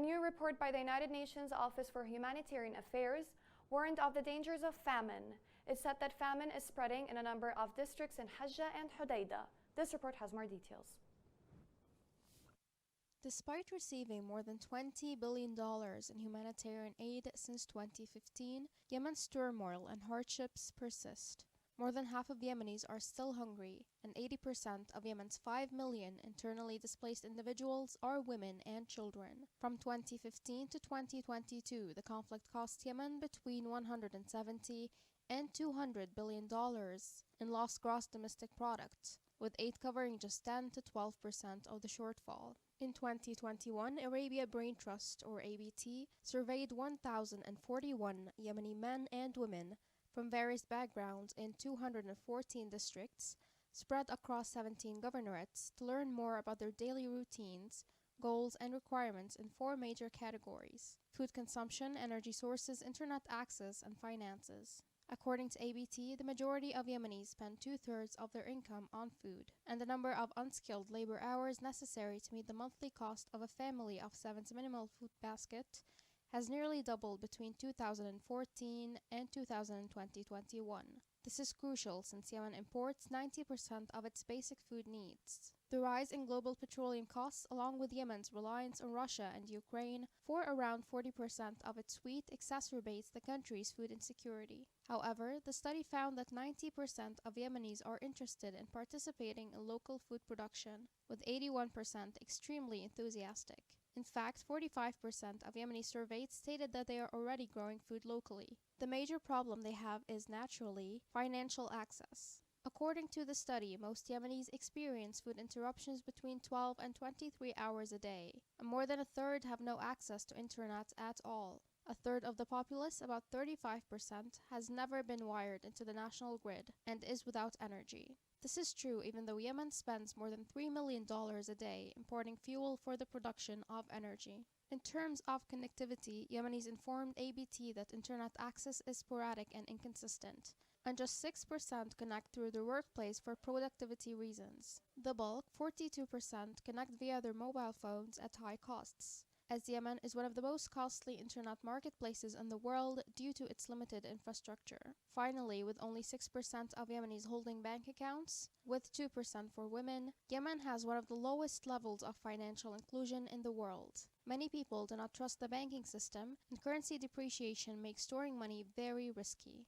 new report by the United Nations Office for Humanitarian Affairs warned of the dangers of famine. It said that famine is spreading in a number of districts in Hajjah and Hodeidah. This report has more details. Despite receiving more than $20 billion in humanitarian aid since 2015, Yemen's turmoil and hardships persist. More than half of Yemenis are still hungry, and 80% of Yemen's 5 million internally displaced individuals are women and children. From 2015 to 2022, the conflict cost Yemen between $170 and $200 billion in lost gross domestic product, with aid covering just 10 to 12% of the shortfall. In 2021, Arabia Brain Trust, or ABT, surveyed 1,041 Yemeni men and women from various backgrounds in 214 districts, spread across 17 governorates, to learn more about their daily routines, goals, and requirements in 4 major categories: food consumption, energy sources, internet access, and finances. According to ABT, the majority of Yemenis spend 2/3 of their income on food, and the number of unskilled labor hours necessary to meet the monthly cost of a family of 7's minimal food basket has nearly doubled between 2014 and 2021. This is crucial since Yemen imports 90% of its basic food needs. The rise in global petroleum costs, along with Yemen's reliance on Russia and Ukraine for around 40% of its wheat, exacerbates the country's food insecurity. However, the study found that 90% of Yemenis are interested in participating in local food production, with 81% extremely enthusiastic. In fact, 45% of Yemenis surveyed stated that they are already growing food locally. The major problem they have is, naturally, financial access. According to the study, most Yemenis experience food interruptions between 12 and 23 hours a day, and more than a third have no access to internet at all. A third of the populace, about 35%, has never been wired into the national grid and is without energy. This is true even though Yemen spends more than $3 million a day importing fuel for the production of energy. In terms of connectivity, Yemenis informed ABT that internet access is sporadic and inconsistent, and just 6% connect through their workplace for productivity reasons. The bulk, 42%, connect via their mobile phones at high costs, as Yemen is one of the most costly internet marketplaces in the world due to its limited infrastructure. Finally, with only 6% of Yemenis holding bank accounts, with 2% for women, Yemen has one of the lowest levels of financial inclusion in the world. Many people do not trust the banking system, and currency depreciation makes storing money very risky.